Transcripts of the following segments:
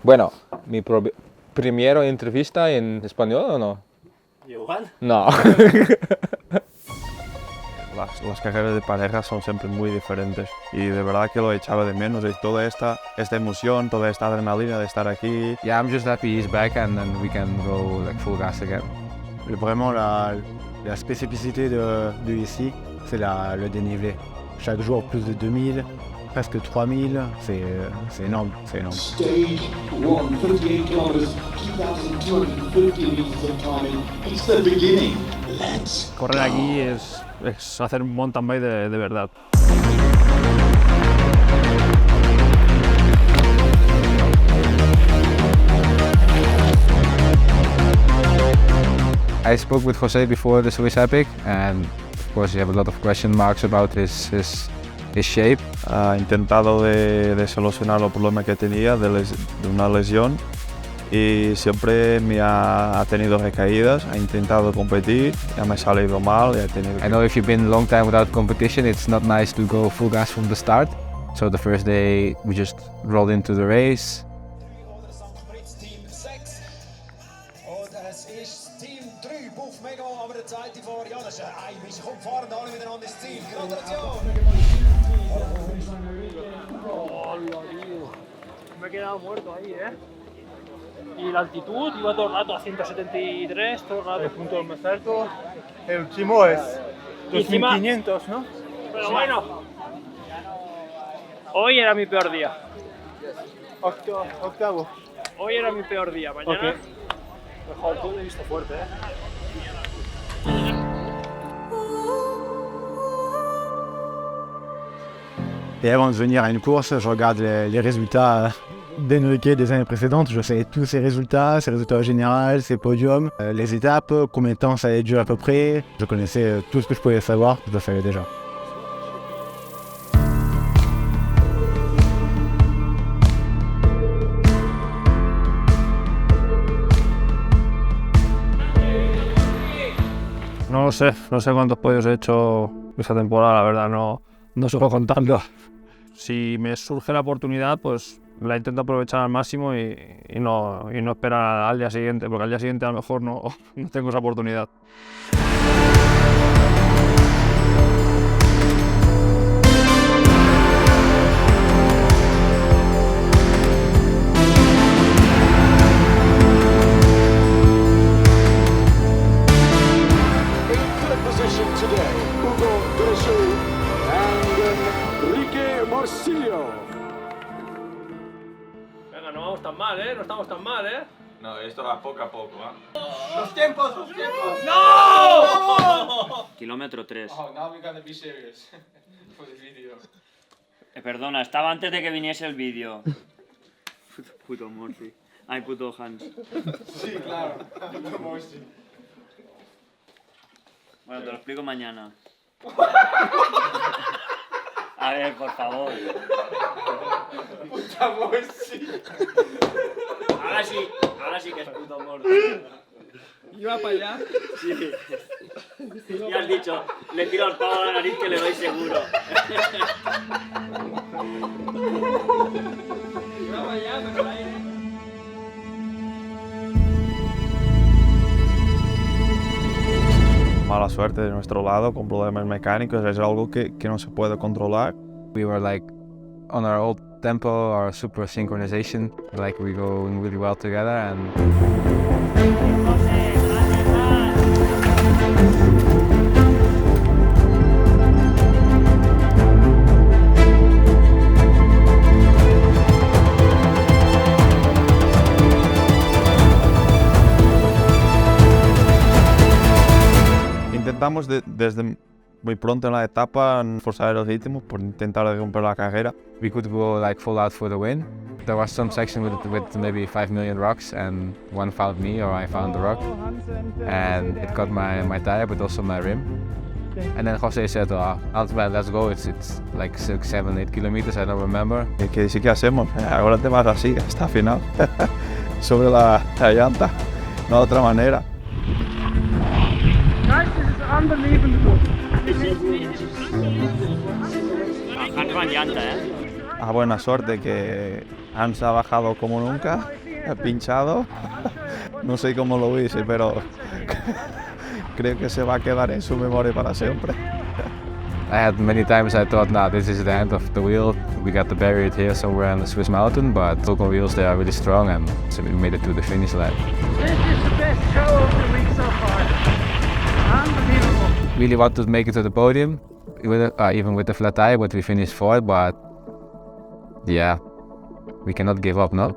Bueno, mi primera entrevista en español o no? ¿Igual? No. Las carreras de pareja son siempre muy diferentes y de verdad que lo echaba de menos, toda esta emoción, toda esta adrenalina de estar aquí. Yeah, I'm just happy he's back and then we can go like full gas again. Vraiment la spécificité de ici, c'est le dénivelé. Chaque jour plus de 2000, presque 3000, c'est énorme, c'est énorme. Stage 1, 38 kilometers, 2,250 meters of climbing. It's the beginning. Let's Correr aquí es hacer un mountain bike de verdad. I spoke with Jose before the Swiss Epic and of course you have a lot of question marks about his shape. Ha intentado de solucionar los problemas que tenía de una lesión y siempre me ha tenido recaídas, ha intentado competir, ya me ha salido mal. I know if you've been a long time without competition, it's not nice to go full gas from the start. So the first day we just rolled into the race. Und es ist Team 3, Buff Mega, aber der zweite vor Janischen. Wie sie kommt fahren, alle miteinander ins Ziel. Gratulation! Me he quedado muerto ahí, Y la altitud iba todo el rato a 173, todo el rato. El punto más alto. El último es Y encima- 2500, ¿no? Pero bueno, hoy era mi peor día. Octavo. Hoy era mi peor día. Mañana, mejor, tú lo he visto fuerte, Et avant de venir à une course, je regarde les résultats d'Enrique des années précédentes. Je sais tous ses résultats généraux, ses podiums, les étapes, combien de temps ça allait durer à peu près. Je connaissais tout ce que je pouvais savoir, je le savais déjà. No sé cuántos podios he hecho esta temporada, la verdad, no suelo contarlo. Si me surge la oportunidad, pues la intento aprovechar al máximo y no esperar al día siguiente, porque al día siguiente a lo mejor no tengo esa oportunidad. in third position today, Hugo Gresham and Enrique Morcillo. Venga, no vamos tan mal, no estamos tan mal, No, esto va poco a poco, Kilómetro 3. Oh, now we're gonna be serious for the video. Perdona, estaba antes de que viniese el vídeo. Puto Morphy. Ay, puto Hans. Sí, claro. Morsi. Bueno, te lo explico mañana. A ver, por favor. Puta Morsi. Ahora sí que es puto Morphy. ¿Iba para allá? Sí. Ya has dicho, le tiro el pavo a la nariz que le doy seguro. Iba para allá, pero ahí... Mala suerte de nuestro lado con problemas mecánicos, es algo que no se puede controlar. We were like on our old tempo, our super synchronization, like we going really well together and Intentamos desde muy pronto en la etapa forzar el ritmo por intentar romper la carrera. we could go like full out for the win. There was some section with maybe 5 million rocks and one found me or I found the rock and it got my tire but also my rim. And then Jose said, well, let's go, it's like 6, 7, 8 kilometers, I don't remember. Que sí que hacemos, ahora te vas así hasta el final, sobre la llanta, no de otra manera. Hans van llanta, A buena suerte que Hans ha bajado como nunca, ha pinchado. No sé cómo lo hice, pero creo que se va a quedar en su memoria para siempre. I had many times I thought, nah, this is the end of the wheel. We got to bury it here somewhere on the Swiss mountain, but local wheels, they are really strong, and so we made it to the finish line. This is the best show of the week so far. Unbelievable. Really want to make it to the podium, even with the flat tire, but we finished fourth, but yeah, we cannot give up, no?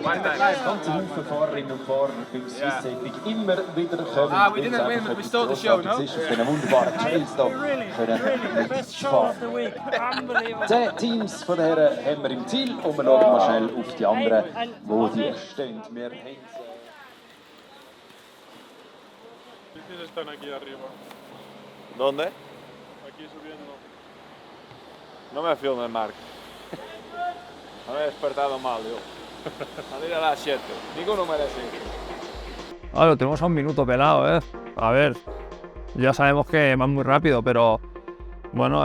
Ganze Haufen Fahrerinnen und Fahrer beim Swiss Epic immer wieder kommen. We didn't win, but we stole the show, no? Es ist auf diesen wunderbaren Trails da Really, best show of the week. Unbelievable. 10 Teams von den Herren haben wir im Ziel und wir schauen mal schnell auf die anderen, wo die stehen. Wir haben Están aquí arriba. ¿Dónde? Aquí subiendo. No me filmes, Marc. No me he despertado mal, yo. Salir a las 7. Ninguno merece. Lo tenemos a un minuto pelado, ¿eh? A ver, ya sabemos que van muy rápido, pero bueno,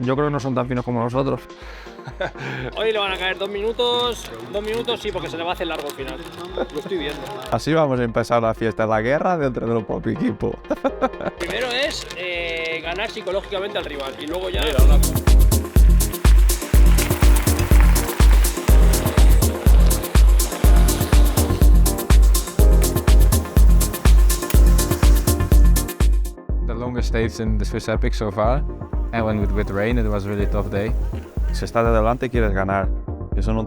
yo creo que no son tan finos como nosotros. Hoy le van a caer 2 minutos sí, porque se le va a hacer largo el final. Lo estoy viendo. Así vamos a empezar la fiesta de la guerra dentro del propio equipo. Primero es ganar psicológicamente al rival y luego ya... The longest stage in the Swiss Epic so far, and when with rain, it was a really tough day. Si estás de delante quieres ganar, eso no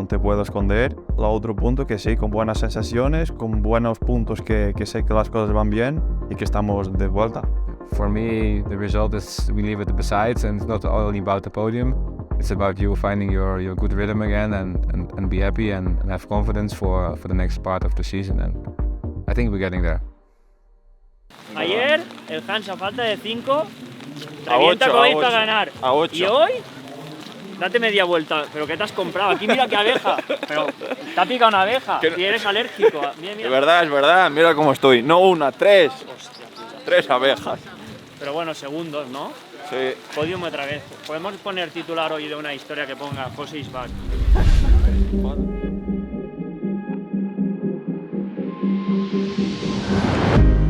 te puedo esconder. El otro punto que sí, con buenas sensaciones, con buenos puntos que sé que las cosas van bien y que estamos de vuelta. For me, the result is we leave it besides, and it's not only about the podium. It's about you finding your good rhythm again and be happy and have confidence for the next part of the season. And I think we're getting there. Ayer el Hans a falta de 5 revienta como ir para ganar. A 8. Y hoy, date media vuelta. ¿Pero qué te has comprado? Aquí mira qué abeja. Pero te ha picado una abeja y eres alérgico. Mira, mira. Es verdad, mira cómo estoy. No una, 3. 3 abejas. Pero bueno, segundos, ¿no? Sí. Podium otra vez. Podemos poner titular hoy de una historia que ponga José is back.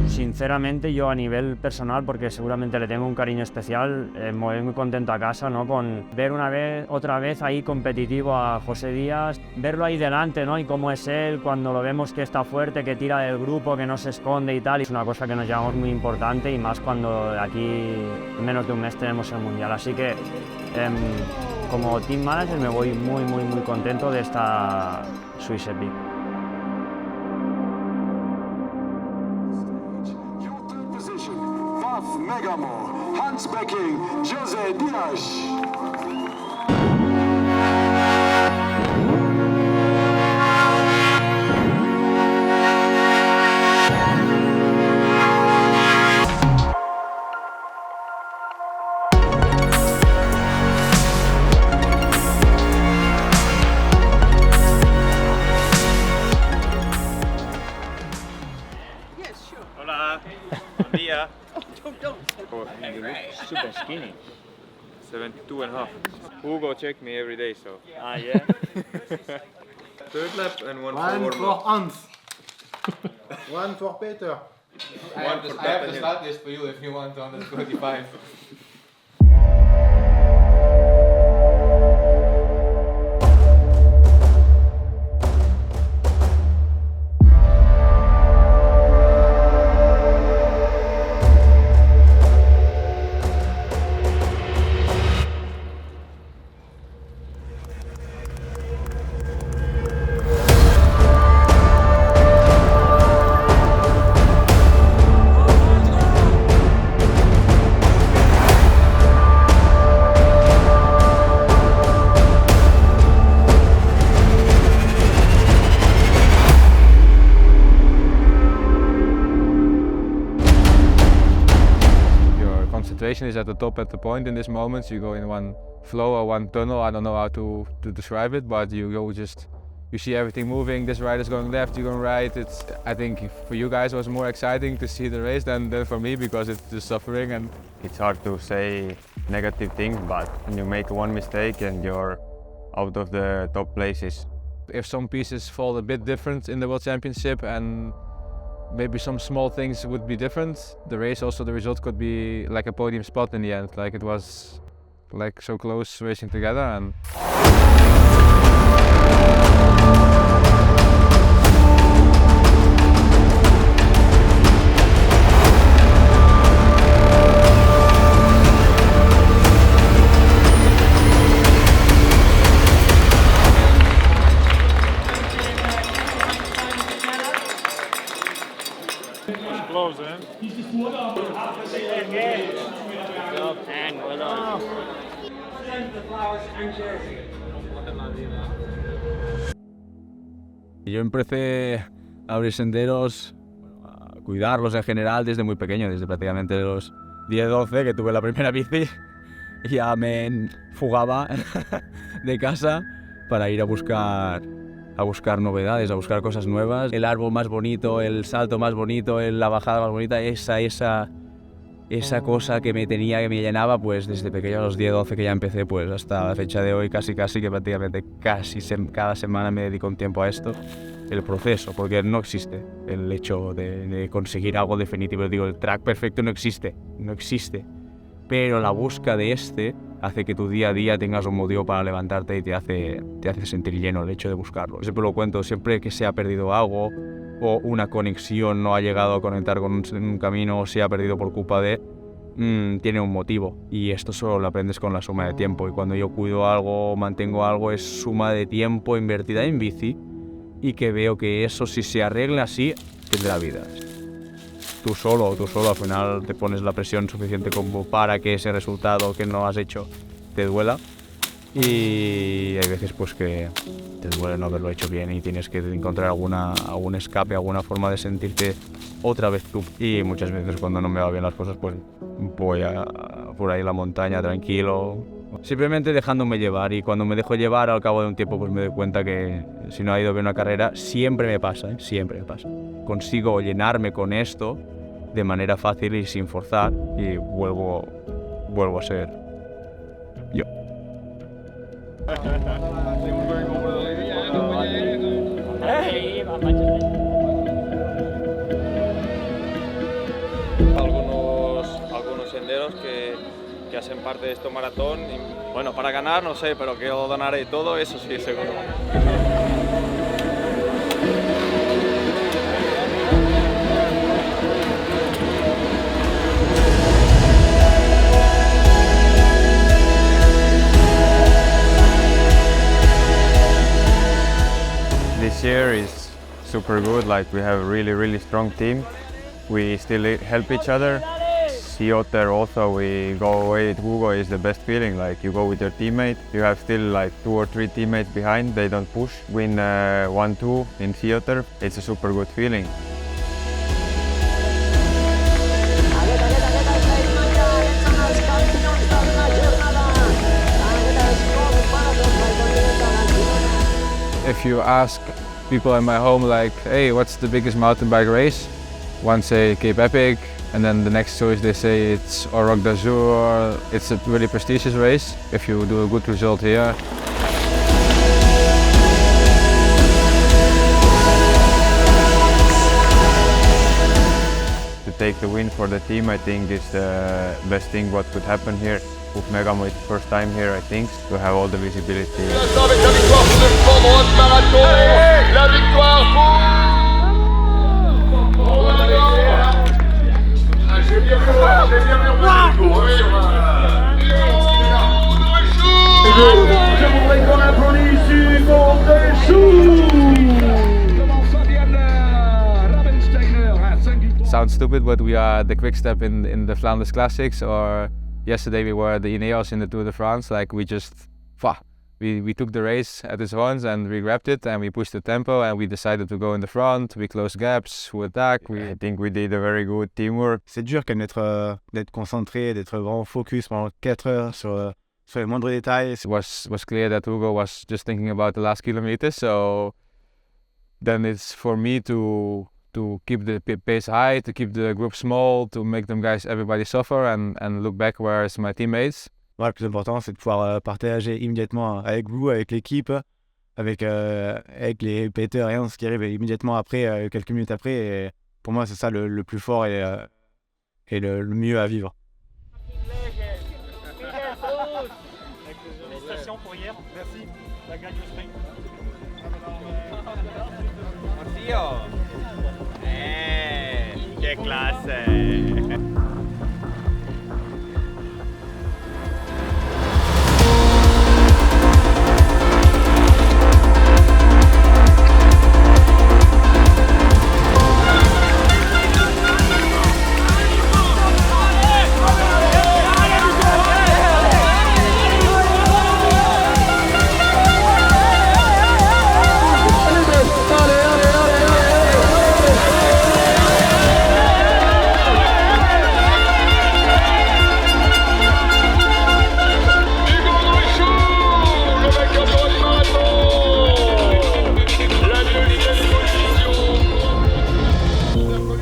Sinceramente, yo a nivel personal, porque seguramente le tengo un cariño especial, me voy muy contento a casa, ¿no? Con ver otra vez ahí competitivo a José Díaz, verlo ahí delante, ¿no? Y cómo es él, cuando lo vemos que está fuerte, que tira del grupo, que no se esconde y tal, es una cosa que nos llevamos muy importante y más cuando aquí en menos de un mes tenemos el Mundial. Así que como team manager me voy muy contento de esta Swiss Epic. Megamo, Hans Becking, José Díaz. Hola. Buen día. Super skinny. 72.5. Hugo check me every day, so. Ah, yeah. Third lap and one One for Hans. One for Peter. I have to start this for you if you want on the 25. Concentration is at the top at the point in this moment. You go in one flow or one tunnel. I don't know how to describe it, but you go just you see everything moving, this rider's going left, you're going right. I think for you guys it was more exciting to see the race than for me, because it's the suffering. And it's hard to say negative things, but when you make one mistake and you're out of the top places. If some pieces fall a bit different in the World Championship and maybe some small things would be different, the race, also the result could be like a podium spot in the end. Like it was like so close racing together. And Close, eh? Yo empecé a abrir senderos, a cuidarlos en general desde muy pequeño, desde prácticamente los 10-12 que tuve la primera bici. Ya me fugaba de casa para ir a buscar novedades, a buscar cosas nuevas. El árbol más bonito, el salto más bonito, la bajada más bonita, esa cosa que me llenaba, pues desde pequeño a los 10-12 que ya empecé, pues hasta la fecha de hoy casi que prácticamente cada semana me dedico un tiempo a esto. El proceso, porque no existe el hecho de conseguir algo definitivo. Digo, el track perfecto no existe. Pero la búsqueda de hace que tu día a día tengas un motivo para levantarte y te hace sentir lleno el hecho de buscarlo. Siempre lo cuento, siempre que se ha perdido algo o una conexión no ha llegado a conectar con un camino o se ha perdido por culpa de, tiene un motivo. Y esto solo lo aprendes con la suma de tiempo. Y cuando yo cuido algo, mantengo algo, es suma de tiempo invertida en bici y que veo que eso, si se arregla así, tendrá vida. Tú solo al final te pones la presión suficiente como para que ese resultado que no has hecho te duela, y hay veces pues que te duele no haberlo hecho bien y tienes que encontrar algún escape, alguna forma de sentirte otra vez tú. Y muchas veces cuando no me van bien las cosas, pues voy por ahí a la montaña tranquilo, simplemente dejándome llevar. Y cuando me dejo llevar, al cabo de un tiempo, pues me doy cuenta que si no ha ido bien una carrera, siempre me pasa. Consigo llenarme con esto de manera fácil y sin forzar, y vuelvo a ser yo. Algunos senderos que hacen parte de este maratón. Y, bueno, para ganar no sé, pero que lo donaré todo, eso sí, seguro. This year is super good. Like, we have a really strong team. We still help each other. Sea Otter also, we go away with Hugo, is the best feeling. Like, you go with your teammate, you have still like 2 or 3 teammates behind, they don't push. Win 1-2 in Sea Otter, it's a super good feeling. if you ask people in my home, like, hey, what's the biggest mountain bike race? One say Cape Epic, and then the next choice they say it's Roc d'Azur. It's a really prestigious race if you do a good result here. To take the win for the team, I think is the best thing what could happen here. With Megamo, it's first time here, I think, to have all the visibility. Sounds stupid, but we are the Quick Step in the Flanders Classics, or yesterday we were the Ineos in the Tour de France. Like, we just, we took the race at its once and we grabbed it and we pushed the tempo and we decided to go in the front. We closed gaps, we attack. I think we did a very good teamwork. C'est dur quand même d'être concentré, d'être vraiment focus pendant 4 heures sur sur les moindres détails. It was clear that Hugo was just thinking about the last kilometers, so then it's for me to keep the pace high, to keep the group small, to make everybody suffer and look back where's my teammates. Ouais, le plus important, c'est de pouvoir partager immédiatement avec vous, avec l'équipe, avec les Peter et Hans qui arrivent immédiatement après, quelques minutes après. Et pour moi, c'est ça le plus fort et le mieux à vivre. Félicitations pour hier. Merci. La gagne au sprint. ¡Qué clase!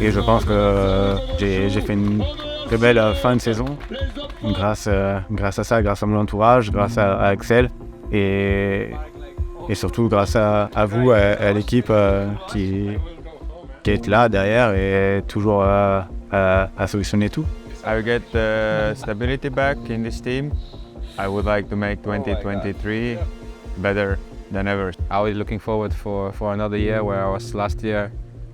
Et je pense que j'ai fait une très belle fin de saison grâce à ça, grâce à mon entourage, grâce à Axel et surtout grâce à vous, à l'équipe qui est là derrière et toujours à solutionner tout. I will get stability back in this team. I would like to make 2023 better than ever. I was looking forward for another year where I was last year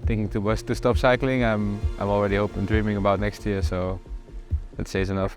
thinking to stop cycling. I'm already dreaming about next year, so that says enough.